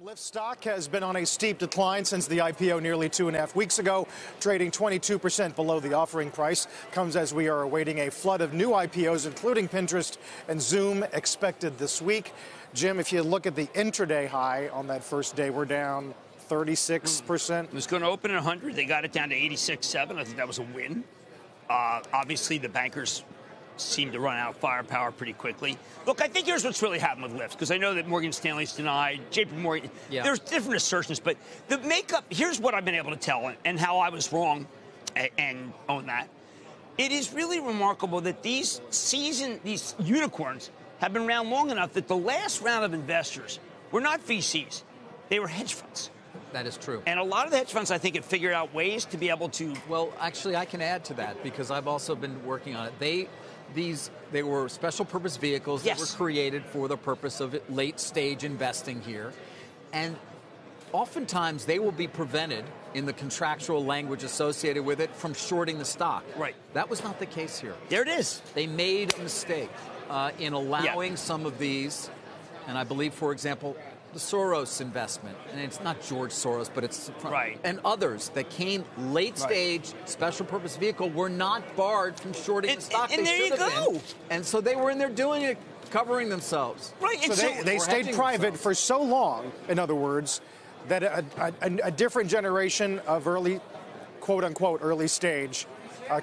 Lyft stock has been on a steep decline since the IPO nearly 2.5 weeks ago, trading 22% below the offering price. Comes as we are awaiting a flood of new IPOs, including Pinterest and Zoom, expected this week. Jim, if you look at the intraday high on that first day, we're down 36%. It was going to open at 100. They got it down to 86.7. I think that was a win. Obviously, the bankers seem to run out of firepower pretty quickly. Look, I think here's what's really happened with Lyft, because I know that Morgan Stanley's denied, JP Morgan, there's different assertions, but the makeup, here's what I've been able to tell and how I was wrong and own that. It is really remarkable that these unicorns have been around long enough that the last round of investors were not VCs, they were hedge funds. That is true. And a lot of the hedge funds, I think, have figured out ways to be able to... Well, actually, I can add to that because I've also been working on it. They were special purpose vehicles that were created for the purpose of late stage investing here. And oftentimes they will be prevented in the contractual language associated with it from shorting the stock. Right. That was not the case here. There it is. They made a mistake in allowing some of these, and I believe, for example, the Soros investment, and it's not George Soros, but it's and others that came late stage special purpose vehicle were not barred from shorting the stock. And there you go. And so they were in there doing it, covering themselves. Right. So they stayed private for so long, in other words, that a different generation of early, quote unquote, early stage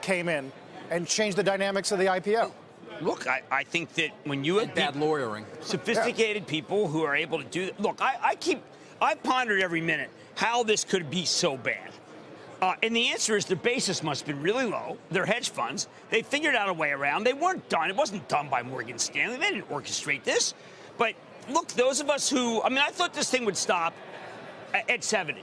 came in and changed the dynamics of the IPO. Look, I think that when you have bad lawyering, sophisticated people who are able to do that. Look, I pondered every minute how this could be so bad. And the answer is their basis must have been really low. They're hedge funds. They figured out a way around. They weren't done. It wasn't done by Morgan Stanley. They didn't orchestrate this. But look, those of us who, I thought this thing would stop at 70.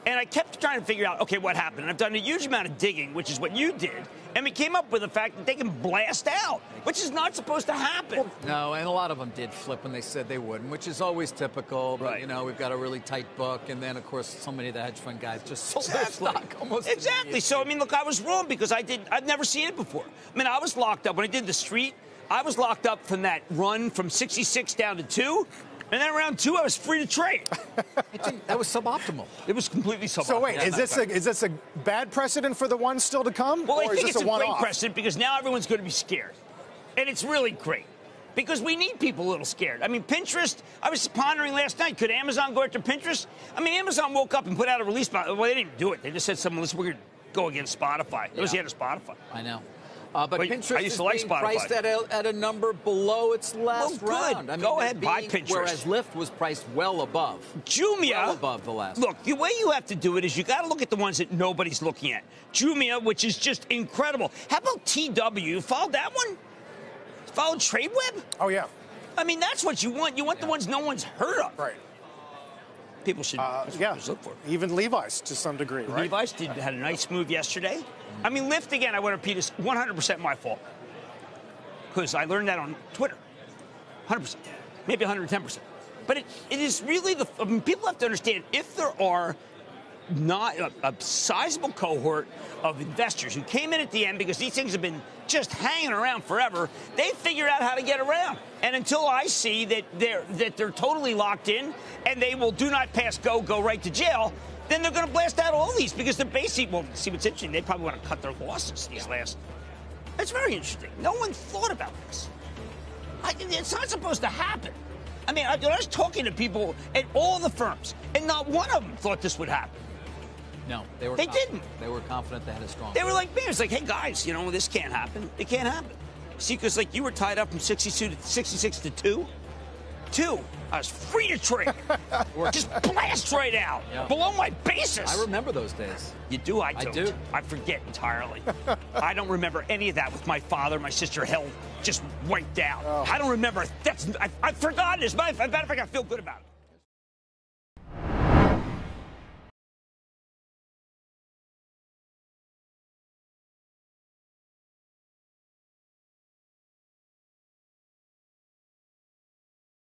And I kept trying to figure out, okay, what happened? And I've done a huge amount of digging, which is what you did. And we came up with the fact that they can blast out, which is not supposed to happen. No, and a lot of them did flip when they said they wouldn't, which is always typical. But, we've got a really tight book. And then, of course, so many of the hedge fund guys just sold their stock almost immediately. So, look, I was wrong because I've never seen it before. I was locked up. When I did the street, I was locked up from that run from 66 down to 2. And then around 2, I was free to trade. That was suboptimal. It was completely suboptimal. So wait, is this a bad precedent for the ones still to come? Well, I think it's a great one-off? precedent because now everyone's going to be scared. And it's really great because we need people a little scared. Pinterest, I was pondering last night, could Amazon go after Pinterest? Amazon woke up and put out a release. Well, they didn't do it. They just said, we're going to go against Spotify. It was the end of Spotify. I know. But Pinterest is being priced at a number below its last round. Go ahead, buy Pinterest. Whereas Lyft was priced well above. Jumia. Well above the last. Look, the way you have to do it is you got to look at the ones that nobody's looking at. Jumia, which is just incredible. How about TW? You followed that one? Followed TradeWeb? Oh, yeah. That's what you want. You want the ones no one's heard of. Right. People should look for. Even Levi's to some degree, right? Levi's had a nice move yesterday. Lyft, again, I want to repeat, is 100% my fault. Because I learned that on Twitter. 100%. Maybe 110%. But it is really people have to understand, if there are not a sizable cohort of investors who came in at the end because these things have been just hanging around forever, they figured out how to get around. And until I see that they're totally locked in and they will do not pass go right to jail, then they're going to blast out all these because they're basically, well, see what's interesting, they probably want to cut their losses these last. That's very interesting. No one thought about this. It's not supposed to happen. I was talking to people at all the firms, and not one of them thought this would happen. No, they didn't. They were confident they had a strong. They were like me. It was like, hey, guys, this can't happen. It can't happen. See, because you were tied up from 66 to 2. I was free to trade. Just blast right out. Below my basis. I remember those days. You do? I don't. I do. I forget entirely. I don't remember any of that with my father, my sister held just wiped out. I don't remember. I've forgotten this. As a matter of fact, I feel good about it.